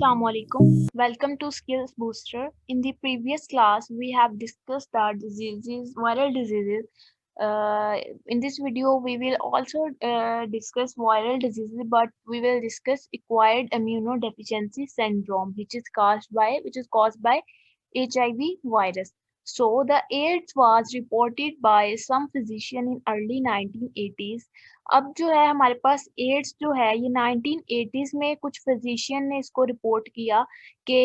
Assalamu alaikum. Welcome to Skills Booster. In the previous class, we have discussed the diseases, viral diseases. In this video, we will also discuss viral diseases, but we will discuss acquired immunodeficiency syndrome, which is caused by HIV virus. So the AIDS was reported by some physician in early 1980s. अब जो है हमारे पास ads जो है ये 1980s में कुछ physician ने इसको रिपोर्ट किया कि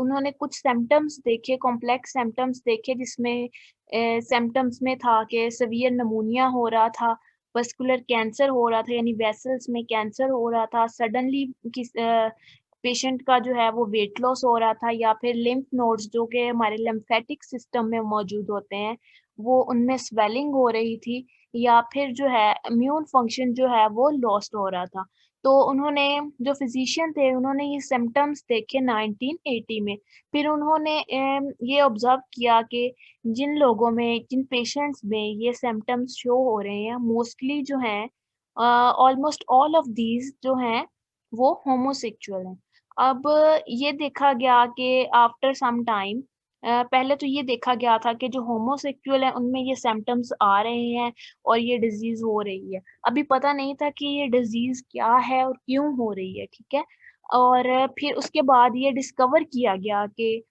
उन्होंने कुछ सिम्टम्स देखे, कॉम्प्लेक्स सिम्टम्स देखे, जिसमें सिम्टम्स में था कि सीवियर निमोनिया हो रहा था, वस्कुलर कैंसर हो रहा था, यानी वेसल्स में कैंसर हो रहा था, सडनली किस पेशेंट का जो है वो वेट लॉस हो रहा था, या फिर लिम्फ नोड्स जो कि हमारे लिम्फेटिक सिस्टम में मौजूद होते हैं वो उनमें स्वेलिंग हो रही थी, या फिर जो है इम्यून फंक्शन जो है वो लॉस्ट हो रहा था। तो उन्होंने, जो फिजिशियन थे, उन्होंने ये सिम्टम्स देखे 1980 में। फिर उन्होंने ये ऑब्जर्व किया कि जिन लोगों में, जिन पेशेंट्स में ये सिम्टम्स शो हो रहे हैं, मोस्टली जो हैं, ऑलमोस्ट ऑल ऑफ दीज जो हैं वो होमोसेक्सुअल हैं। अब ये देखा गया कि आफ्टर सम टाइम, पहले तो ये देखा गया था कि जो होमोसेक्सुअल हैं उनमें ये सिम्पटम्स आ रहे हैं और ये डिज़ीज़ हो रही है। अभी पता नहीं था कि ये डिज़ीज़ क्या है और क्यों हो रही है, ठीक है? और फिर उसके बाद ये डिस्कवर किया गया कि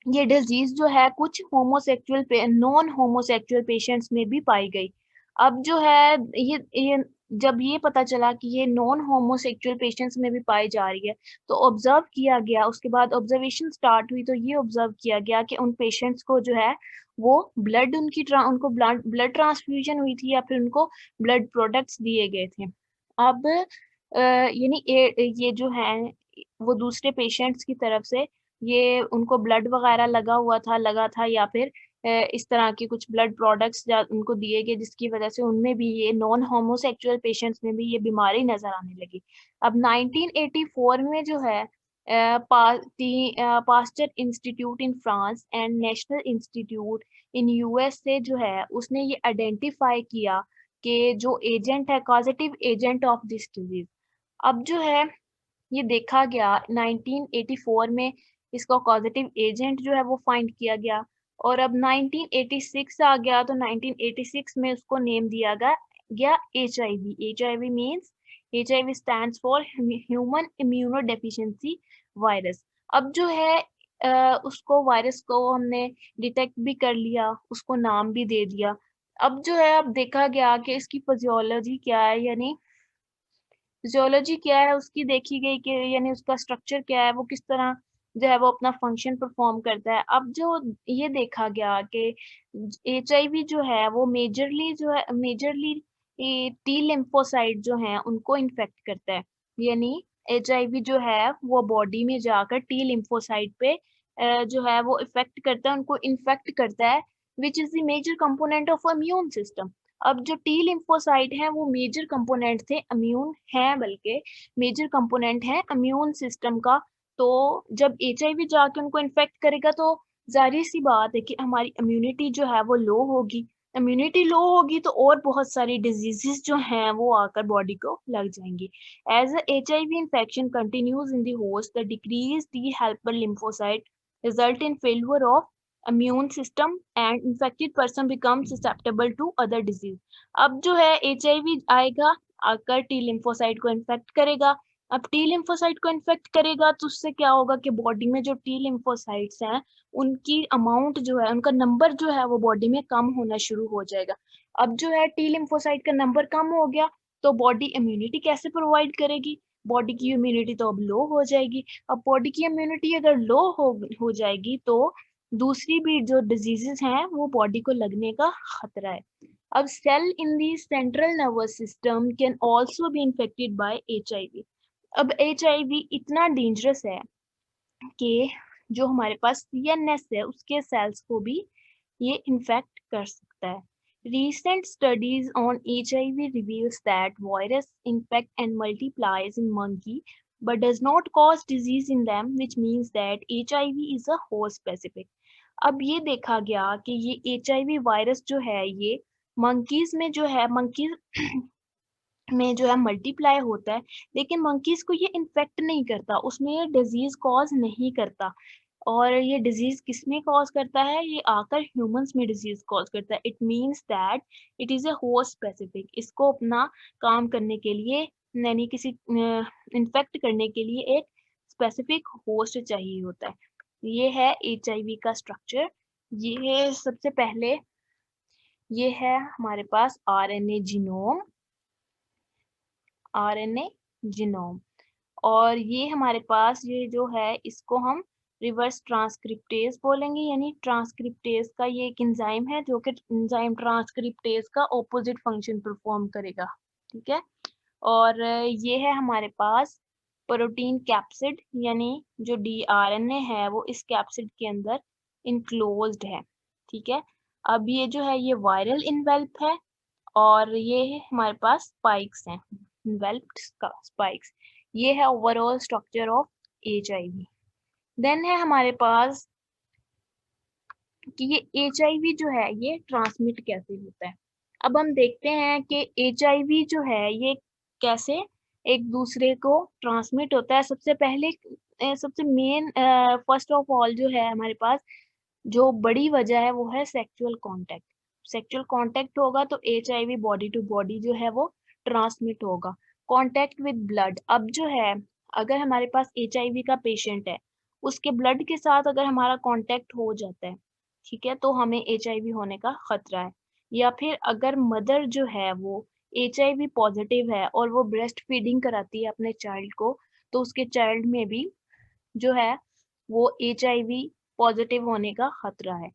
ये डिज़ीज़ जो है कुछ नॉन होमोसेक्सुअल पेशेंट्स में भी पाई गई। अब जो है ये जब ये पता चला कि ये नॉन होमोसेक्सुअल पेशेंट्स में भी पाई जा रही है, तो ऑब्ज़र्व किया गया, उसके बाद ऑब्ज़र्वेशन स्टार्ट हुई, तो ये ऑब्ज़र्व किया गया कि उन पेशेंट्स को जो है वो उनको ब्लड ट्रांसफ्यूज़न हुई थी, या फिर उनको ब्लड प्रोडक्ट्स दिए गए थे। अब यानी ये जो हैं वो दूसरे पेशेंट्स की तरफ से ये उनको ब्लड वगैरह लगा था, या फिर इस तरह के कुछ ब्लड प्रोडक्ट्स उनको दिए गए, जिसकी वजह से उनमें भी ये नॉन होमोसेक्सुअल पेशेंट्स में भी ये बीमारी नज़र आने लगी। अब 1984 में जो है Pasteur institute in France and national institute in US से जो है उसने ये आइडेंटिफाई किया कि जो एजेंट है, causative agent of this disease. अब जो है ये देखा गया 1984 में, इसका कॉजेटिव एजेंट जो है वो फाइंड किया गया, और अब 1986 आ गया, तो 1986 में उसको नेम दिया गया HIV. HIV means, HIV stands for human immuno deficiency virus. अब जो है उसको, वायरस को हमने डिटेक्ट भी कर लिया, उसको नाम भी दे दिया। अब जो है, अब देखा गया कि इसकी फिजियोलॉजी क्या है, यानी फिजियोलॉजी क्या है उसकी देखी गई कि यानी उसका स्ट्रक्चर क्या है, वो किस तरह जो है वो अपना फंक्शन परफॉर्म करता है। अब जो ये देखा गया कि एचआईवी जो है वो मेजरली टी लिम्फोसाइट जो हैं उनको इन्फेक्ट करता है। यानी एचआईवी जो है वो बॉडी में जाकर टी लिम्फोसाइट पे जो है वो इफेक्ट करता है, उनको इन्फेक्ट करता है, which is the major component of immune system. अब जो टी लिम्फोसाइट हैं वो मेजर कंपोनेंट थे, इम्यून हैं, बल्कि मेजर कंपोनेंट है इम्यून सिस्टम का। तो जब एचआईवी जाके उनको इन्फेक्ट करेगा, तो ज़ाहिर-सी बात है कि हमारी इम्यूनिटी जो है वो लो होगी। इम्यूनिटी लो होगी तो और बहुत सारी डिजीज़ेज़ जो हैं वो आकर बॉडी को लग जाएँगी। As a HIV infection continues in the host, the decrease T helper lymphocyte result in failure of immune system and infected person become susceptible to other disease। अब जो है एचआईवी आएगा, आकर टी लिम्फोसाइट को infect करेगा। अब T lymphocyte को infect करेगा तो उससे क्या होगा कि बॉडी में जो टी लिम्फोसाइट्स हैं उनकी अमाउंट जो है, उनका नंबर जो है वो बॉडी में कम होना शुरू हो जाएगा। अब जो है टी लिम्फोसाइट का नंबर कम हो गया, तो बॉडी इम्यूनिटी कैसे प्रोवाइड करेगी? बॉडी की इम्यूनिटी तो अब लो हो जाएगी। अब बॉडी की इम्यूनिटी अगर लो हो जाएगी, तो दूसरी भी जो डिजीजेस हैं वो बॉडी को लगने का खतरा है। अब cell in the central nervous system can also be infected by HIV. अब एचआईवी इतना डेंजरस है कि जो हमारे पास सीएनएस है उसके सेल्स को भी ये इन्फेक्ट कर सकता है। Recent studies on HIV reveals that virus infect and multiplies in monkey but does not cause disease in them, which means that HIV is a host specific। अब ये देखा गया कि ये HIV वायरस जो है ये मंकीज में जो है, मंकीज में जो है मल्टीप्लाई होता है, लेकिन मंकीज़ को ये इन्फेक्ट नहीं करता, उसमें ये डिज़ीज़ कॉज़ नहीं करता। और ये डिज़ीज़ किसमें कॉज़ करता है? ये आकर ह्यूमन्स में डिज़ीज़ कॉज़ करता है। It means that it is a host specific, इसको अपना काम करने के लिए यानी किसी इन्फेक्ट करने के लिए एक स्पेसिफिक होस्ट चाहिए होता है। ये है एचआईवी का स्ट्रक्चर। ये है सबसे पहले, ये है हमारे पास आरएनए जीनोम। और ये हमारे पास ये जो है इसको हम रिवर्स ट्रांसक्रिप्टेज बोलेंगे, यानी ट्रांसक्रिप्टेज का ये एक एंजाइम है जो कि एंजाइम ट्रांसक्रिप्टेज का ऑपोजिट फंक्शन परफॉर्म करेगा। ठीक है। और ये है हमारे पास प्रोटीन कैप्सिड, यानी जो डीआरएनए है वो इस कैप्सिड के अंदर इनक्लोज्ड है। ठीक है। अब ये जो है ये वायरल इन्वेल्प है, और ये हमारे पास स्पाइक्स हैं, इन्वेल्प्ड स्पाइक्स। ये है overall structure of HIV. Then है हमारे पास कि ये एचआईवी जो है ये ट्रांसमिट कैसे होता है। अब हम देखते हैं कि एचआईवी जो है ये कैसे एक दूसरे को ट्रांसमिट होता है। सबसे पहले सबसे मेन फर्स्ट ऑफ ऑल जो है हमारे पास जो बड़ी वजह है वो है सेक्सुअल कांटेक्ट। सेक्सुअल कांटेक्ट होगा तो एचआईवी बॉडी टू बॉडी जो है वो ट्रांसमिट होगा। कांटेक्ट विद ब्लड, अब जो है अगर हमारे पास एचआईवी का पेशेंट है, उसके ब्लड के साथ अगर हमारा कांटेक्ट हो जाता है, ठीक है, तो हमें एचआईवी होने का खतरा है। या फिर अगर मदर जो है वो एचआईवी पॉजिटिव है और वो ब्रेस्ट फीडिंग कराती है अपने चाइल्ड को, तो उसके चाइल्ड में भी जो है वो एचआईवी पॉजिटिव होने का खतरा है।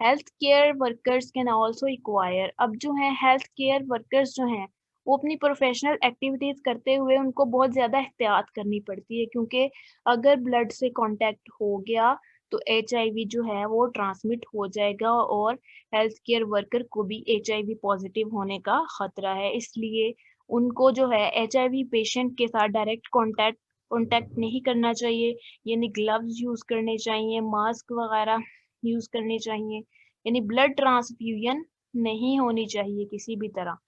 Health care workers can also acquire, अब जो है हेल्थ केयर वर्कर्स जो हैं वो अपनी प्रोफेशनल एक्टिविटीज करते हुए उनको बहुत ज्यादा एहतियात करनी पड़ती है, क्योंकि अगर ब्लड से कांटेक्ट हो गया तो एचआईवी जो है वो ट्रांसमिट हो जाएगा और हेल्थ केयर वर्कर को भी एचआईवी पॉजिटिव होने का खतरा है। इसलिए उनको जो है एचआईवी पेशेंट के साथ डायरेक्ट कांटेक्ट नहीं करना चाहिए, यानी ग्लव्स यूज करने चाहिए, मास्क वगैरह यूज करने चाहिए, यानी ब्लड ट्रांसफ्यूजन नहीं होनी चाहिए किसी भी तरह।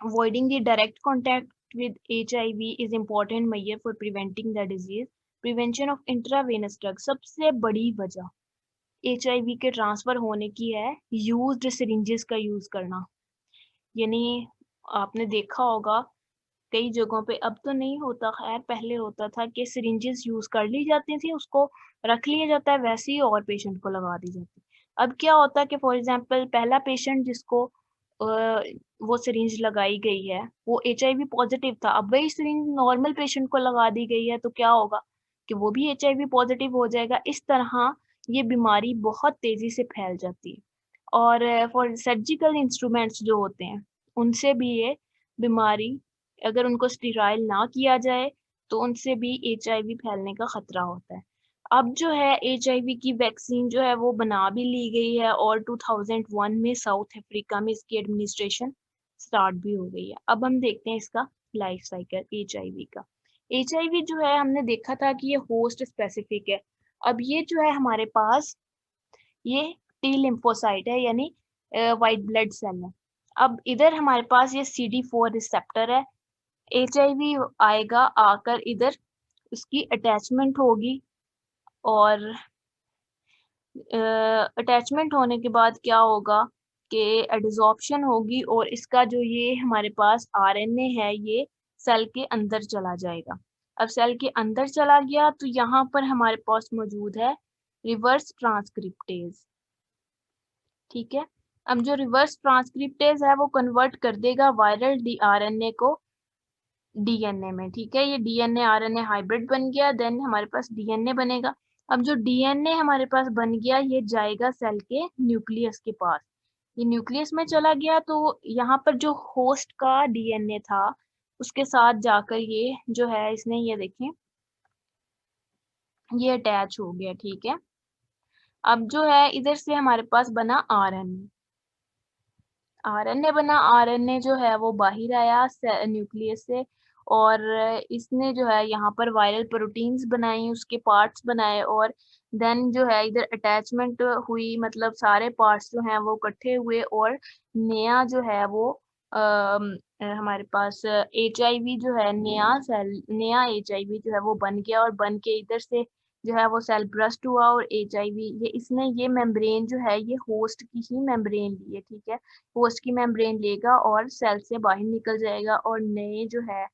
Avoiding the direct contact with HIV is important measure for preventing the disease. Prevention of intravenous drugs, सबसे बड़ी वजह HIV के ट्रांसफर होने की है यूज्ड सिरिंजेस का यूज करना। यानी आपने देखा होगा कई जगहों पे, अब तो नहीं होता, खैर पहले होता था कि सिरिंजेस यूज कर ली जाती थी, उसको रख लिया जाता है वैसे ही और पेशेंट को लगा दी जाती। अब क्या होता है कि फॉर एग्जांपल पहला पेशेंट जिसको वो सिरिंज लगाई गई है वो एचआईवी पॉजिटिव था, अब वही सिरिंज नॉर्मल पेशेंट को लगा दी गई है तो क्या होगा कि वो भी एचआईवी पॉजिटिव हो जाएगा। इस तरह ये बीमारी बहुत तेजी से फैल जाती है। और फॉर सर्जिकल इंस्ट्रूमेंट्स जो होते हैं उनसे भी ये बीमारी, अगर उनको स्टेराइल ना किया जाए तो उनसे भी एचआईवी फैलने का खतरा होता है। अब जो है एचआईवी की वैक्सीन जो है वो बना भी ली गई है और 2001 में साउथ अफ्रीका में इसकी एडमिनिस्ट्रेशन स्टार्ट भी हो गई है। अब हम देखते हैं इसका लाइफ साइकिल एचआईवी का। एचआईवी जो है हमने देखा था कि ये होस्ट स्पेसिफिक है। अब ये जो है हमारे पास ये टी लिम्फोसाइट है, यानी व्हाइट ब्लड सेल है। अब इधर हमारे पास ये CD4 रिसेप्टर है। एचआईवी आएगा, आकर इधर उसकी अटैचमेंट होगी और अटैचमेंट होने के बाद क्या होगा कि एडसॉर्प्शन होगी और इसका जो ये हमारे पास आरएनए है ये सेल के अंदर चला जाएगा। अब सेल के अंदर चला गया तो यहाँ पर हमारे पास मौजूद है रिवर्स ट्रांसक्रिप्टेज। ठीक है। अब जो रिवर्स ट्रांसक्रिप्टेज है वो कन्वर्ट कर देगा वायरल डीआरएनए को डीएनए में। ठीक है, ये डीएनए आरएनए हाइब्रिड बन गया, देन हमारे पास डीएनए बनेगा। अब जो डीएनए हमारे पास बन गया ये जाएगा सेल के न्यूक्लियस के पास। ये न्यूक्लियस में चला गया तो यहाँ पर जो होस्ट का डीएनए था उसके साथ जाकर ये जो है इसने ये देखें ये अटैच हो गया। ठीक है। अब जो है इधर से हमारे पास बना आरएनए, आरएनए बना। आरएनए जो है वो बाहर आया न्यूक्लियस से और इसने जो है यहाँ पर वायरल प्रोटीन्स बनाई, उसके पार्ट्स बनाए और देन जो है इधर अटैचमेंट हुई, मतलब सारे पार्ट्स जो हैं वो इकट्ठे हुए और नया जो है वो हमारे पास HIV जो है नया HIV जो है वो बन गया और बन के इधर से जो है वो सेल ब्रस्ट हुआ और HIV ये मेम्ब्रेन जो है ये होस्ट की ही मेम्ब्रेन ली है, ठीक है। होस्ट की मेम्ब्रेन लेगा और सेल से बाहर निकल जाएगा और नए जो है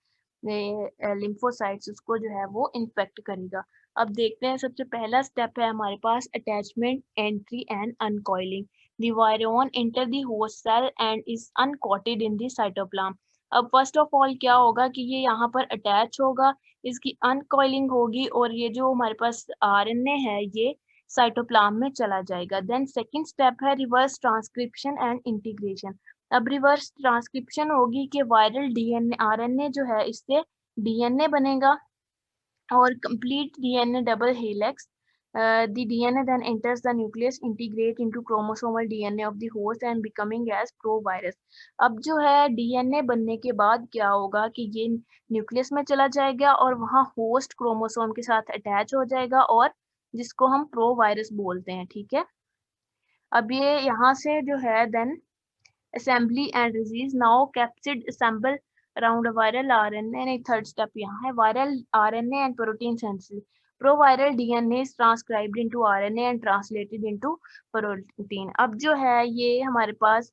नए लिम्फोसाइट्स उसको जो है वो इन्फेक्ट करेगा। अब देखते हैं सबसे पहला स्टेप है हमारे पास attachment, entry and uncoiling. The virion enter the host cell and is uncoated in the cytoplasm. अब फर्स्ट ऑफ ऑल क्या होगा कि ये यहाँ पर अटैच होगा, इसकी अनकॉइलिंग होगी और ये जो हमारे पास आरएनए है ये साइटोप्लाज्म में चला जाएगा। देन सेकंड स्टेप है रिवर्स ट्रांसक्रिप्शन एंड इंटीग्रेशन। अब रिवर्स ट्रांसक्रिप्शन होगी कि वायरल डीएनए आरएनए जो है इससे डीएनए बनेगा or complete DNA double helix. The DNA then enters the nucleus, integrate into chromosomal DNA of the host and becoming as provirus. अब जो है DNA बनने के बाद क्या होगा कि ये न्यूक्लियस में चला जाएगा और वहाँ होस्ट क्रोमोसोम के साथ अटैच हो जाएगा और जिसको हम प्रोवायरस बोलते हैं, ठीक है। अब ये यहाँ से जो है then assembly and disease. Now capsid assemble around a viral RNA and a third step यहाँ है viral RNA and protein synthesis. Proviral DNA is transcribed into RNA and translated into protein. अब जो है ये हमारे पास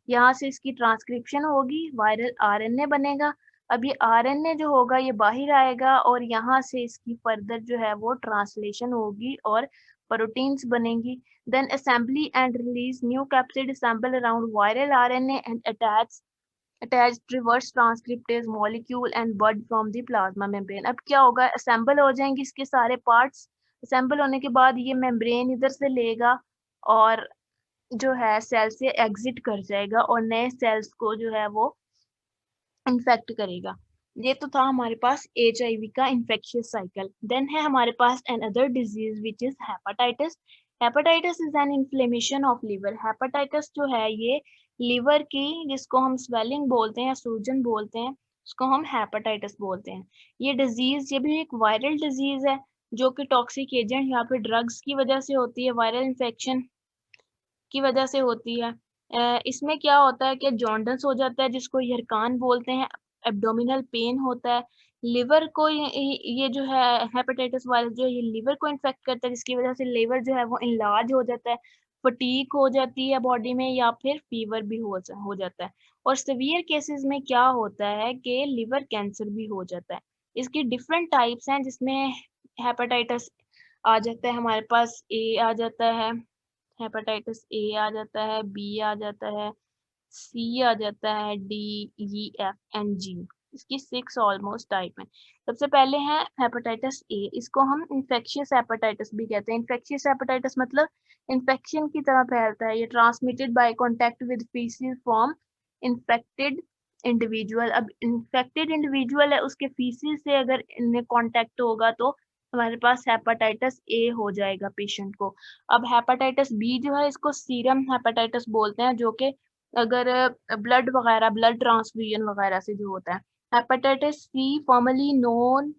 यहाँ से इसकी ट्रांसक्रिप्शन होगी, वायरल आरएनए बनेगा। अब ये आरएनए जो होगा ये बाहर आएगा और यहाँ से इसकी फर्दर जो है वो ट्रांसलेशन होगी और प्रोटीन्स बनेंगी। Then assembly and release new capsid assemble around viral RNA and attached reverse transcriptase molecule and bud from the plasma membrane. अब क्या होगा, असेंबल हो जाएंगे इसके सारे पार्ट्स। असेंबल होने के बाद ये मेम्ब्रेन इधर से लेगा और जो है सेल से एग्जिट कर जाएगा और नए सेल्स को जो है वो इन्फेक्ट करेगा। ये तो था हमारे पास HIV का इन्फेक्शियस साइकिल। देन है हमारे पास another disease which is hepatitis. Hepatitis is an inflammation of liver. Hepatitis जो है ये लिवर की, जिसको हम स्वेलिंग बोलते हैं, सूजन बोलते हैं, उसको हम हेपेटाइटिस बोलते हैं। ये डिजीज ये भी एक वायरल डिजीज है जो कि टॉक्सिक एजेंट या फिर ड्रग्स की वजह से होती है, वायरल इन्फेक्शन की वजह से होती है। इसमें क्या होता है कि जॉन्डिस हो जाता है जिसको यरकान बोलते हैं, एब्डोमिनल पेन होता है, लिवर को ये जो है हेपेटाइटिस वायरस जो है ये लिवर को इन्फेक्ट करता है जिसकी वजह से लिवर जो है वो इनलार्ज हो जाता है, फटीग हो जाती है बॉडी में या फिर फीवर भी हो जाता है। और सीवियर केसेस में क्या होता है कि लिवर कैंसर भी हो जाता है। इसकी डिफरेंट टाइप्स हैं जिसमें हेपेटाइटिस आ जाता है, हमारे पास ए आ जाता है, हेपेटाइटिस ए आ जाता है, बी आ जाता है, सी आ जाता है, डी, ई, एफ एंड जी। इसकी 6 ऑलमोस्ट टाइप हैं। सबसे पहले है हेपेटाइटिस ए, इसको हम इन्फेक्शियस हेपेटाइटिस भी कहते हैं। इन्फेक्शियस हेपेटाइटिस मतलब इन्फेक्शन की तरह फैलता है। ये transmitted by contact with feces from infected individual. अब इन्फेक्टेड इंडिविजुअल है उसके फीसिस से अगर इनमें कॉन्टैक्ट होगा तो हमारे पास हेपेटाइटिस ए हो जाएगा पेशेंट को। अब हेपेटाइटिस बी जो है इसको सीरम हेपेटाइटिस बोलते हैं, जो कि अगर ब्लड वगैरह ब्लड ट्रांसफ्यूजन वगैरह से जो होता है। Hepatitis C formerly non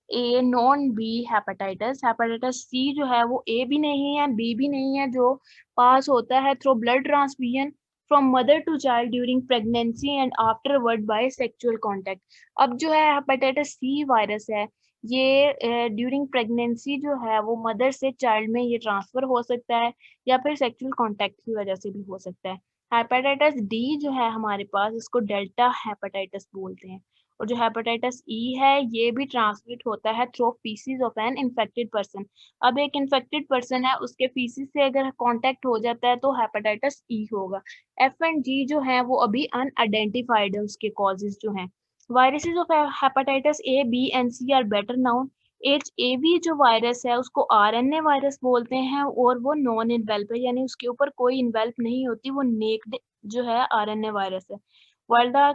A non B hepatitis. Hepatitis C जो है वो ए भी नहीं है बी भी नहीं है, जो पास होता है through blood transfusion from mother to child during pregnancy and afterward by sexual contact. अब जो है हेपेटाइटिस सी वायरस है ये ड्यूरिंग प्रेगनेंसी जो है वो मदर से चाइल्ड में ये ट्रांसफर हो सकता है या फिर सेक्सुअल कांटेक्ट की वजह से भी हो सकता है। हेपेटाइटिस डी जो है हमारे पास इसको डेल्टा हेपेटाइटिस बोलते हैं। और जो हेपेटाइटिस ई है ये भी ट्रांसमिट होता है through feces of an infected person. अब एक इन्फेक्टेड पर्सन है उसके फीसिस से अगर कांटेक्ट हो जाता है तो हेपेटाइटिस ई होगा। एफ एंड जी जो है वो अभी अनआइडेंटिफाइड है, उसके कॉजेज जो हैं। Viruses of hepatitis A, B and C are better known. HAV जो वायरस है उसको RNA वायरस बोलते हैं और वो नॉन इन्वेल्प है, यानी उसके ऊपर कोई इन्वेल्प नहीं होती, वो नेक्ड जो है RNA वायरस है। While the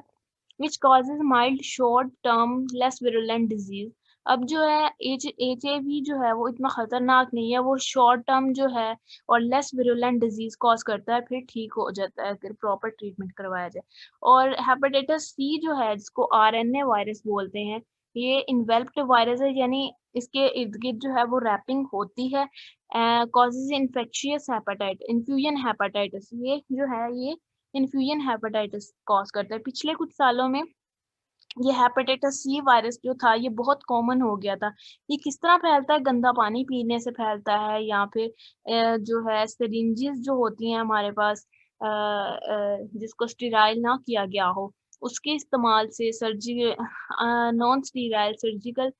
which causes mild short term less virulent disease. अब जो है HIV जो है वो इतना खतरनाक नहीं है, वो शॉर्ट टर्म जो है और लेस विरुलेंट डिजीज कॉज करता है, फिर ठीक हो जाता है अगर प्रॉपर ट्रीटमेंट करवाया जाए। और हेपेटाइटिस सी जो है जिसको आरएनए वायरस बोलते हैं, ये इन्वेल्प्ड वायरस है, यानी इसके इर्द गिर्द जो है वो रैपिंग होती है, causes infectious hepatitis, infusion hepatitis. ये जो है ये इन्फ्यूजन हेपेटाइटिस कॉज करता है। पिछले कुछ सालों में ये हेपेटाइटिस सी वायरस जो था ये बहुत कॉमन हो गया था। ये किस तरह फैलता है? गंदा पानी पीने से फैलता है, या फिर जो है सिरिंजेस जो होती हैं हमारे पास, जिसको स्टेराइल ना किया गया हो, उसके इस्तेमाल से, non sterile surgical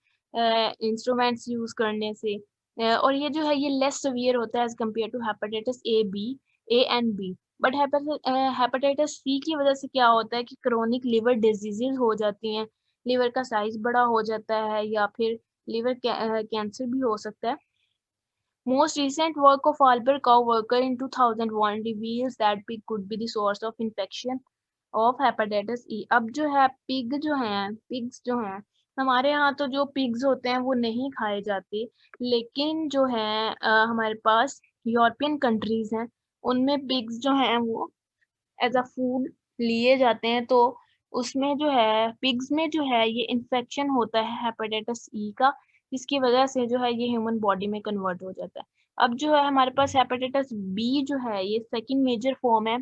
instruments use करने से, और ये जो है ये लेस सीवियर होता है as compare to hepatitis A and B. But hepatitis C की वजह से क्या होता है कि क्रोनिक लिवर डिजीजेज हो जाती हैं, लिवर का साइज बड़ा हो जाता है, या फिर लिवर कैंसर भी हो सकता है। Most recent work of Albert Coworker in 2001 reveals that pig could be the source of infection of hepatitis E। अब जो है पिग्स जो हैं, हमारे यहाँ तो जो पिग्स होते हैं वो नहीं खाए जाते, लेकिन जो है हमारे पास यूरोपियन कंट्रीज हैं, उनमें पिग्स जो हैं वो एज़ अ फूड लिए जाते हैं, तो उसमें जो है पिग्स में जो है ये इन्फेक्शन होता है हेपेटाइटिस ई का, जिसकी वजह से जो है ये ह्यूमन बॉडी में कन्वर्ट हो जाता है। अब जो है हमारे पास हेपेटाइटिस बी जो है ये सेकंड मेजर फॉर्म है,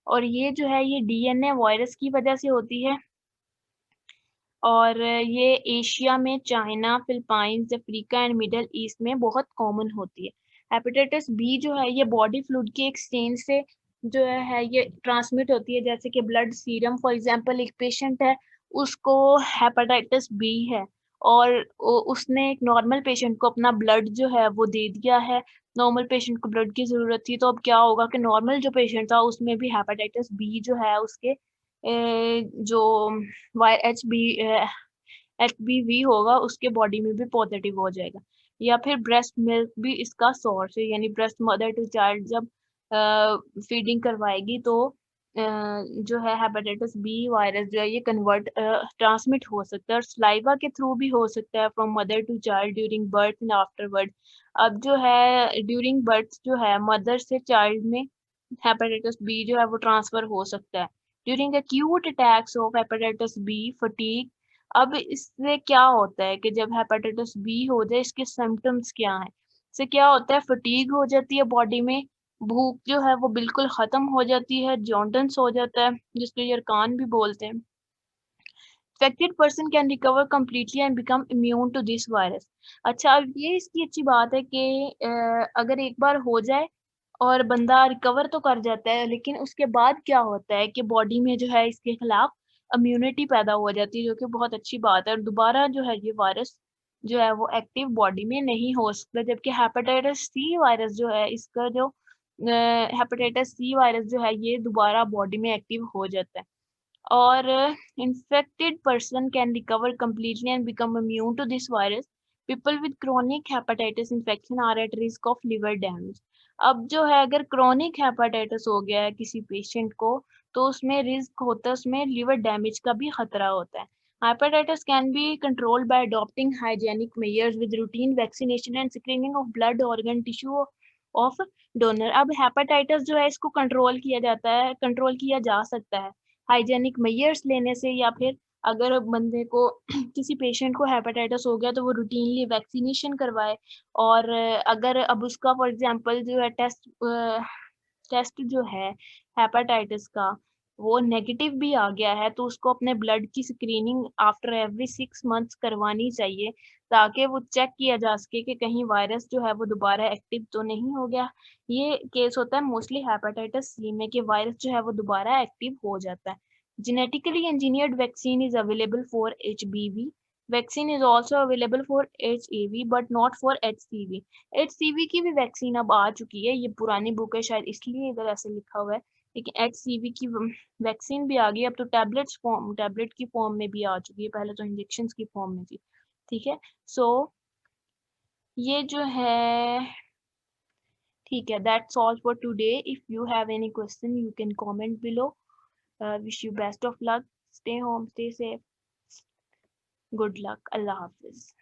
और ये जो है ये डीएनए वायरस की वजह से होती है, और ये एशिया में China, Philippines, Africa and middle east में बहुत कॉमन होती है। हेपेटाइटिस बी जो है ये बॉडी फ्लूइड के एक्सचेंज से जो है ये ट्रांसमिट होती है, जैसे कि ब्लड सीरम फॉर एग्जांपल एक पेशेंट है, उसको हेपेटाइटिस बी है, और उसने एक नॉर्मल पेशेंट को अपना ब्लड जो है वो दे दिया है। नॉर्मल पेशेंट को ब्लड की ज़रूरत थी, तो अब क्या होगा कि नॉर्मल जो पेशेंट था उसमें भी हेपेटाइटिस बी जो है उसके जो वाई एचबीवी होगा उसके बॉडी में भी पॉजिटिव हो जाएगा। या फिर ब्रेस्ट मिल्क भी इसका सोर्स है, यानी ब्रेस्ट मदर टू चाइल्ड जब फीडिंग करवाएगी तो जो है हेपेटाइटिस बी वायरस जो है ये ट्रांसमिट हो सकता है, और सलाइवा के थ्रू भी हो सकता है from mother to child during birth and after birth. अब जो है ड्यूरिंग बर्थ जो है मदर से चाइल्ड में हेपेटाइटिस बी जो है वो ट्रांसफर हो सकता है। During acute attacks of hepatitis B, fatigue. अब इससे क्या होता है कि जब हेपेटाइटिस बी हो जाए इसके सिम्पटम्स क्या हैं? इससे क्या होता है, फटीग हो जाती है बॉडी में, भूख जो है वो बिल्कुल ख़त्म हो जाती है, जॉन्डिस हो जाता है, जिसको यरकान भी बोलते हैं। Affected person can recover completely and become immune to this virus। अच्छा, अब ये इसकी अच्छी बात है कि अगर एक बार हो जाए और बंदा रिकवर तो कर जाता है, लेकिन उसके बाद क्या होता है कि बॉडी में जो है इसके खिलाफ इम्यूनिटी पैदा हो जाती है, जो कि बहुत अच्छी बात है, और दोबारा जो है ये वायरस जो है वो एक्टिव बॉडी में नहीं हो सकता। जबकि हेपेटाइटिस सी वायरस जो है इसका जो हेपेटाइटिस सी वायरस जो है ये दोबारा बॉडी में एक्टिव हो जाता है, और infected person can recover completely and become immune to this virus। People with chronic hepatitis infection are at risk of liver damage। अब जो है अगर chronic hepatitis हो गया है किसी पेशेंट को, तो उसमें रिस्क होता है, उसमें लिवर डैमेज का भी खतरा होता है। Hepatitis can be controlled by adopting hygienic measures with routine vaccination and screening of blood organ tissue of donor। अब हेपेटाइटिस जो है इसको कंट्रोल किया जा सकता है हाइजेनिक मेजर्स लेने से, या फिर अगर बंदे को किसी पेशेंट को हेपेटाइटिस हो गया तो वो रूटीनली वैक्सीनेशन करवाए, और अगर अब उसका फॉर एग्जांपल जो है टेस्ट जो है हेपेटाइटिस का वो नेगेटिव भी आ गया है, तो उसको अपने ब्लड की स्क्रीनिंग आफ्टर एवरी 6 मंथ्स करवानी चाहिए, ताकि वो चेक किया जा सके कि कहीं वायरस जो है वो दोबारा एक्टिव तो नहीं हो गया। ये केस होता है मोस्टली हेपेटाइटिस सी में कि वायरस जो है वो दोबारा एक्टिव हो जाता है। Genetically engineered vaccine is available for HBV. Vaccine is also available for HAV but not for HCV. HCV की भी वैक्सीन अब आ चुकी है, ये पुरानी बुक है शायद इसलिए इधर ऐसे लिखा हुआ है, लेकिन एचसीवी की वैक्सीन भी आ गई, अब तो टैबलेट की फॉर्म में भी आ चुकी है, पहले तो इंजेक्शन की फॉर्म में थी। ठीक है, सो ये जो है ठीक है, that's all for today. If you have any question you can comment below. Wish you best of luck, stay home, stay safe, good luck, Allah Hafiz.